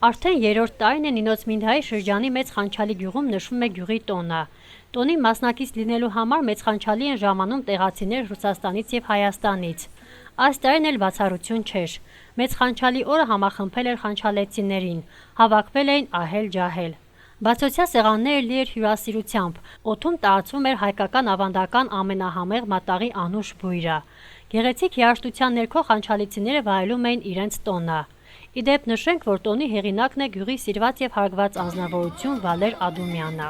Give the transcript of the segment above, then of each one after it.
Արդեն երրորդ տարին է Նինոց Մինդհայի շրջանի Մեծ Խանչալի գյուղում նշվում է գյուղի տոնը։ Տոնի մասնակից լինելու համար Մեծ Խանչալի են ժամանում տեղացիներ Ռուսաստանից եւ Հայաստանից։ Այս տարին էլ բացառություն չէր։ Մեծ Խանչալի օրը համախմբել էր խանչալեցիներին, հավաքվել էին ահել-ջահել։ Բացօթյա սեղանները լի էր հյուրասիրությամբ, օդում տարածվում էր հայկական ավանդական ամենահամեղ մատաղի անուշ բույրը։ Գեղեցիկ երաժշտության ներքո խանչալիցիները վայելում էին իրենց տոնը։ Իդեպ նշենք, որ տոնի հեղինակն է գյուղի սիրված եւ հարգված անձնավորություն Վալեր Ադումյանը։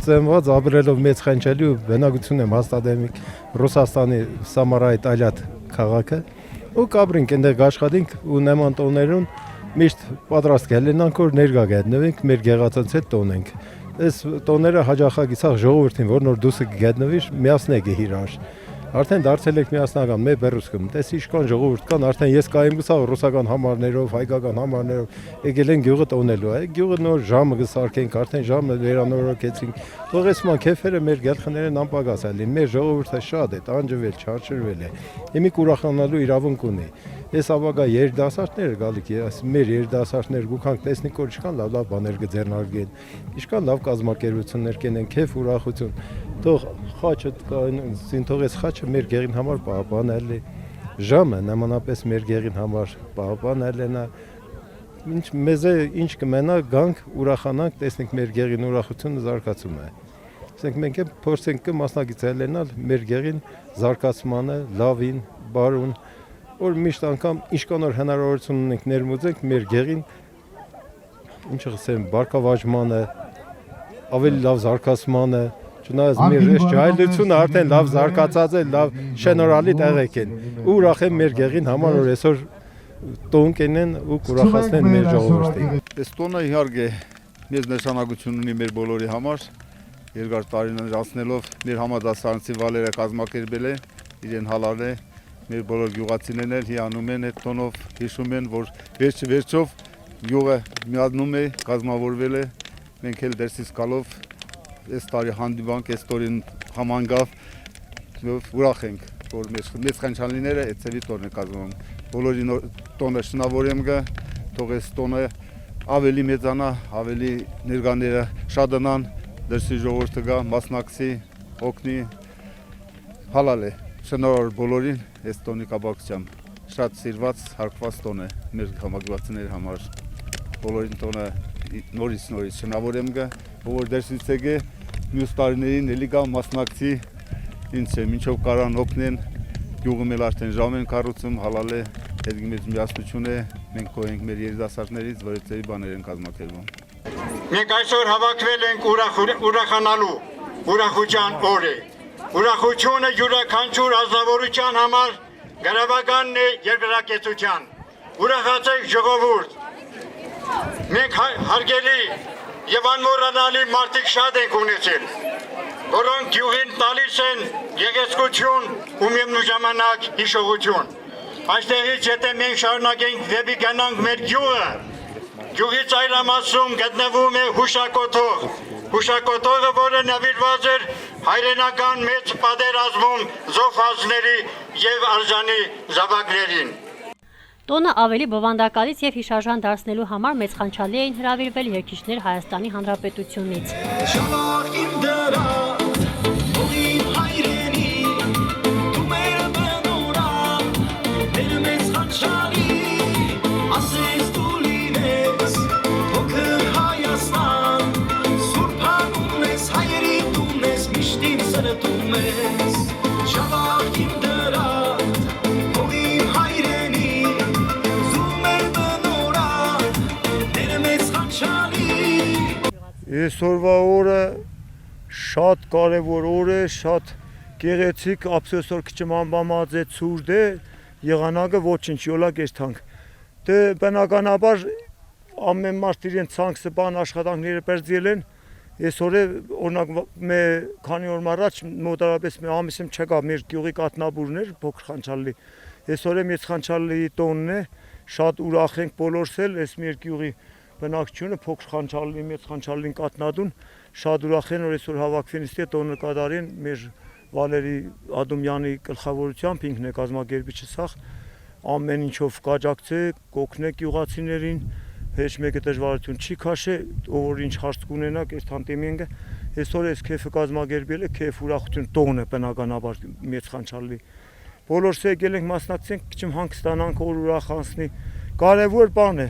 Ծնված ապրելով Մեծ Խանչալի ու բնակություն եմ հաստատել Ռուսաստանի Սամարայի Տալյատ քաղաքը ու կապրինք այնտեղ աշխատենք ու նման տոներուն միշտ պատրաստ կլինենք որ ներկա գտնվենք մեր գեղացած հետ տոնենք այս տոները հաջախակիցախ ժողովրդին որ նոր դուսը գտնվի միասնեք իրար Արդեն դարձել եք միասնական մեր բերուսկում, տես իշքան ժողովուրդ կան, արդեն ես կայեմ գսաղ ռուսական համարներով, հայկական համարներով եկել են գյուղը տոնելու, գյուղը նոր ժամը գսարքենք, արդեն ժամը վերանորոգեցինք, թողեցման քեֆերը մեր գլխներն անպագաս ալին, մեր ժողովուրդը շատ է, տանջվել, չարչրվել է, իմիք ուրախանալու իրավունք ունի, ես ավագա երդասարտները գալիք, մեր երդասարտներ գուքանք տեսնիկ որ իշքան լավ բաներ գձեռնարկեն, իշքան լավ կազմակերպություններ կենեն, քեֆ ուրախություն, թող խաչը զինթողես խաչը մեր գեղին համար պահպանել է, ժամը նմանապես մեր գեղին համար պահպանել է նա, մեզ է ինչ կմենա գանք ուրախանանք, տեսնենք մեր գեղին ուրախությունը զարգացում է, ասենք մենք փորձենք մասնակիցել ենալ մեր գեղին զարգացմանը, լավին, բարուն, որ միշտ անգամ ինչքան որ հնարավորություն ունենք ներմուծենք մեր գեղին, ինչ ասեմ, բարգավաճմանը, ավելի լավ զարգացմանը, Չնայած մեր ժայլությունը արդեն լավ զարգացած է, լավ շնորհալի տեղեկ են։ Ու ուրախ եմ մեր գեղին համար, որ այսօր տոն կենեն ու կուրախացնեն մեր ժողովրդին։ Այս տոնը իհարկե մեծ նշանակություն ունի մեր բոլորի համար։ Երկար տարիներ անցնելով մեր համադասարանցի Վալերը կազմակերպել է, իրեն հալալ է, մեր բոլոր գյուղացիներն էլ հիանում են այդ տոնով, հիշում են, որ վերջով գյուղը միանում է, կազմավորվել է, մենք էլ դերսից գալով Այս տարի հանդիպանք, այս տորին համանգավ ուրախ ենք, որ մեծ խանչալիները այդ ծևի տորն է կազմում։ Բոլորի տոնը շնորհավորեմ գա, թող այս տոնը ավելի մեծանա, ավելի ներկաները շատանան, դրսի ժողովուրդը գա, մասնակցի, օգնի, հալալ է, շնորհավոր բոլորին այս տոնի կապակցությամբ։ Շատ սիրված, հարգված տոն է մեր համագործակցությունների համար։ Բոլորին տոնը նորից շնորհավորեմ գա, որ դերսից եկե մյուս տարիներին էլի կա մասնակցի ինչ է, մինչով կարան օգնեն, գյուղում էլ արդեն ժամ են կառուցում, հալալ է, հետ մեծ միասնություն է, մենք կողենք մեր երիտասարդներից, որ այդ ծերի բաներ են կազմակերպում։ Մենք այսօր հավաքվել ենք ուրախանալու, ուրախության օր է։ Ուրախությունը յուրաքանչյուր ազնվորության համար գրավականն է երկրակեցության։ Ուրախացեք ժողովուրդ։ Մենք հարգելի Եվ անմոռանալի մարդիկ շատ ենք ունեցել, որոնք գյուղին տալիս են գեղեցկություն ու միևնույն ժամանակ հիշողություն։ Այստեղից եթե մենք շարունակենք դեպի գնանք մեր գյուղը, գյուղի ծայրամասում գտնվում է հուշակոթող, հուշակոթողը, որը նվիրված էր հայրենական մեծ պատերազմում զոհվածների եւ արժանի զավակներին։ Տոնը ավելի բովանդակալից եւ հիշարժան դարձնելու համար Մեծ Խանչալի էին հրավիրվել երգիչներ Հայաստանի Հանրապետությունից։ Այսօրվա օրը շատ կարևոր օր է, շատ գեղեցիկ, ափսոսոր քչմանբամած է ցուրտ է, եղանակը ոչինչ յոլակ ես թանք։ Դե բնականաբար ամեն մարդ իրեն ցանքսը բան աշխատանքները բերձել են, Այսօր օրինակ մե քանի օր առաջ մոտարապես մի ամիսում չկա մեր գյուղի կատնաբուրներ փոքր խանչալի։ Այսօր մեծ խանչալի տոնն է, շատ ուրախ ենք բոլորս էլ, այս մեր գյուղի բնակչությունը փոքր խանչալի, մեծ խանչալին կատնադուն շատ ուրախ են, որ այսօր հավաքվեն իստե տոնը կատարեն մեր Վալերի Ադոմյանի գլխավորությամբ ինքն է կազմակերպիչը սա ամեն ինչով կաջակցե, կօգնե գյուղացիներին, ոչ մեկը դժվարություն չի քաշե, ով ինչ հարց կունենա, այս տանտեմենգը այսօր այս քեֆը կազմակերպել է, քեֆ ուրախություն տոնը բնականաբար մեծ խանչալի։ Բոլորս եկել ենք մասնակցենք, քիչ հանգստանանք, որ ուրախ անցնի։ Կարևոր բան է,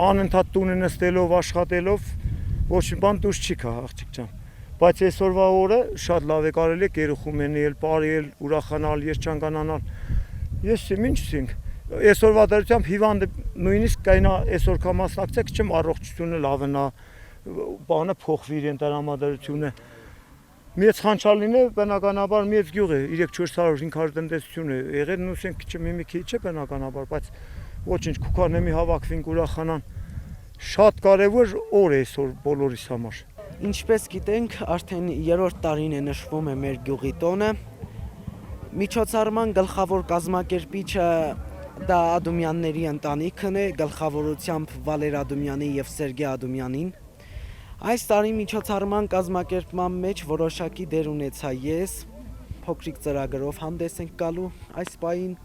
անընդհատ տունը նստելով, աշխատելով, ոչ մի բան դուրս չի գա, աղջիկ ջան։ Բայց այսօրվա օրը շատ լավ է կարելի է երեխու մենիել, բարել, ուրախանալ, երջանկանալ։ Ես ինչ ասենք, այսօրվա դրությամբ հիվանդը նույնիսկ կայնա այսօր կա մասնակցեք, չեմ առողջությունը լավնա, բանը փոխվի իրեն տրամադրությունը։ Մեծ խանչալին է բնականաբար մեծ գյուղ է, 300-400-500 տնտեսություն է, եղել նույնիսկ մի քիչ է բնականաբար, բայց ոչինչ քուքանեմի հավաքվին ուրախանան։ Շատ կարևոր օր է այսօր բոլորիս համար։ Ինչպես գիտենք, արդեն 3-րդ տարին է նշվում է մեր գյուղի տոնը։ Միջոցառման գլխավոր կազմակերպիչը դա Ադոմյանների ընտանիքն է, գլխավորությամբ Վալեր Ադոմյանի եւ Սերգեյ Ադոմյանին։ Այս տարի միջոցառման կազմակերպման մեջ որոշակի դեր ունեցա ես, փոքրիկ ծրագրով հանդես ենք գալու այս պահին։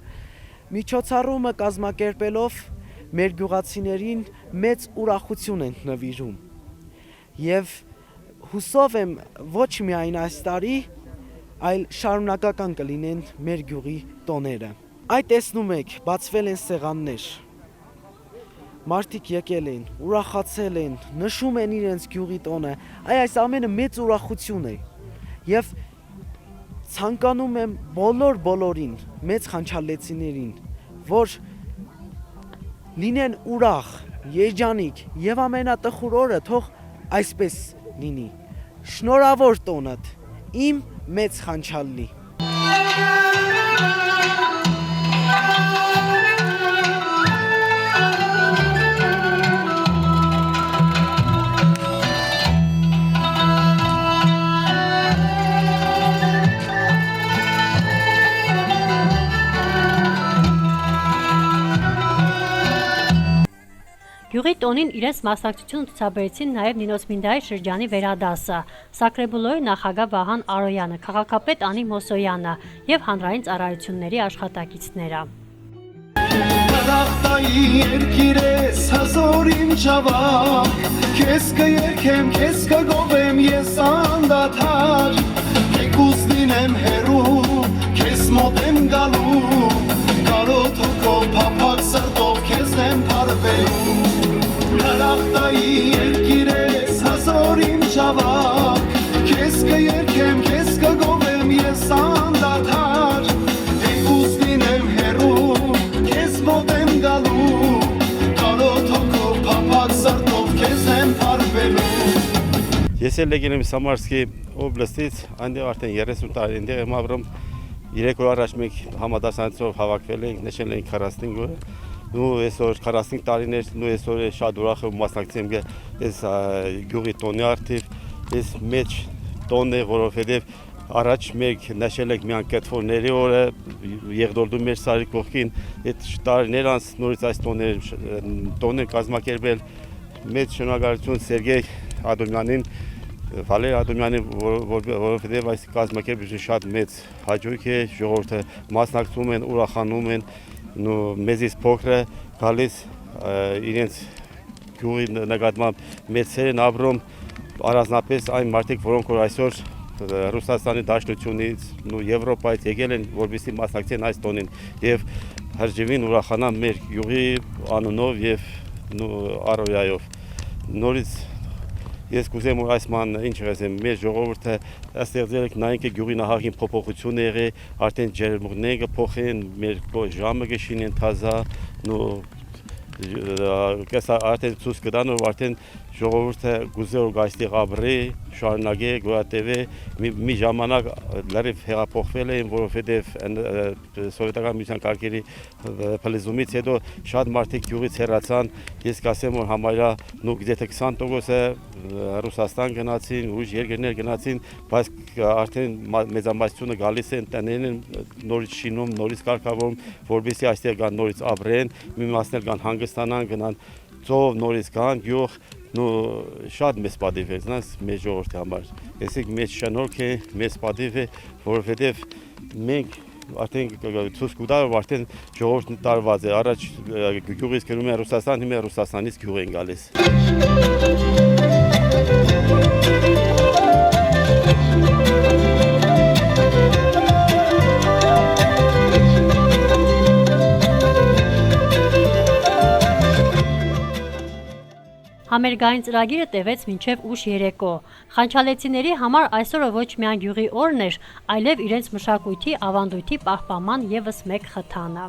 Միջոցառումը կազմակերպելով մեր գյուղացիներին մեծ ուրախություն են նվիրում։ Եվ հուսով եմ ոչ միայն այս տարի, այլ շարունակական կլինեն մեր գյուղի տոները։ Այդ տեսնում եք, բացվել են սեղաններ, մարդիկ եկել են, ուրախացել են, նշում են իրենց գյուղի տոնը, այս ամենը մեծ ուրախություն է։ Եվ ցանկանում եմ բոլորին, մեծ խանչալեցիներին, որ լինեն ուրախ, երջանիկ եւ ամենատխուր օրը թող այսպես լինի։ Շնորհավոր տոնդ, իմ մեծ խանչալի։ Գյուղի տոնին իրենց մասնակցություն ցուցաբերեցին նաև Նինոց Մինդայի շրջանի վերադասը, Սակրեբուլոյի նախագահ Վահան Արոյանը, քաղաքապետ Անի Մոսոյանը եւ հանրային ծառայությունների աշխատակիցները։ Դախտայի երկիրես հազոր իմ ճավակ, քեզ կերքեմ, քեզ կգովեմ ես անդադար, եկուս լինեմ հերու, քեզ մոտ եմ գալու, կարոտ հոգով փափակ սրտով քեզ եմ փարվելու։ Դախտայի երկիրես հազոր իմ ճավակ, քեզ կերքեմ, քեզ կգովեմ ես անդադար, եկուս լինեմ հերու, քեզ մոտ եմ գալու, կարոտ հոգով փափակ սրտով քեզ եմ փարվելու։ Ես էլ եկել եմ Սամարսկի օբլաստից, այնտեղ արդեն 30 տարի այնտեղ եմ ապրում։ 3 օր առաջ մենք համադասանցով հավաքվել ենք, նշել ենք 45 օրը։ Նու այսօր 45 տարիներ, նու այսօր շատ ուրախ եմ մասնակցեմ այս գյուղի տոնի արդիվ, այս մեծ տոնն է, որովհետև առաջ մենք նշել ենք միայն կտվորների օրը, եղդորդում մեր սարի կողքին, այդ տարիներ անց նորից այս տոնը կազմակերպել, մեծ շնորհակալություն Սերգեյ Ադոմյանին, Վալեր Ադոմյանին, որովհետև այս կազմակերպությունը շատ մեծ հաճույք է, ժողովուրդը մասնակցում են, ուրախանում են, մեզից փոքրը գալիս իրենց գյուղի նկատմամբ մեծ սեր են ապրում, առանձնապես այն մարդիկ, որոնք որ այսօր Ռուսաստանի Դաշնությունից, Եվրոպայից եկել են, որպեսզի մասնակցեն այս տոնին եւ հրճվին ուրախանան մեր գյուղի անունով եւ Արոյայով։ Նորից ես կուզեմ որ այս ման ինչ ասեմ, մեր ժողովուրդը ստեղծել ենք նայենք գյուղի նահանգին փոփոխություն եղե, արդեն ջերմուկները փոխեն, մեր ժամը կշինեն թազա, արդեն ցույց կտան որ արդեն ժողովուրդը գուզե որ գայստեղ ապրի, շարունակե, գոյատևե, մի ժամանակ լրիվ հեղափոխվել էին, որովհետև սովետական միության կարգերի փլուզումից հետո շատ մարդիկ գյուղից հեռացան, ես կասեմ որ համարյա գիտե թե 20%-ը Ռուսաստան գնացին, ուրիշ երկրներ գնացին, բայց արդեն մեծամասնությունը գալիս են տներն են նորից շինում, նորից կարգավորում, որովհետեւ այստեղ կան նորից ապրեն, մի մասն էլ կան հանգստանան, գնան ծով նորից կան, գյուղ նո շատ մեծ պատիվ է, znās մեր ժողովրդի համար։ Այսինքն մեծ շնորհք է, մեծ պատիվ է, որովհետեւ մենք արդեն ցույց կտա, որ արդեն ժողովուրդն տարված է, առաջ գյուղից գնում են Ռուսաստան, հիմա Ռուսաստանից գյուղ են գալիս։ Համերգային ծրագիրը տևեց մինչև ուշ երեկո։ Խանչալեցիների համար այսօրը ոչ միայն գյուղի օրն էր, այլև իրենց մշակույթի ավանդույթի պահպանման ևս մեկ խթանը։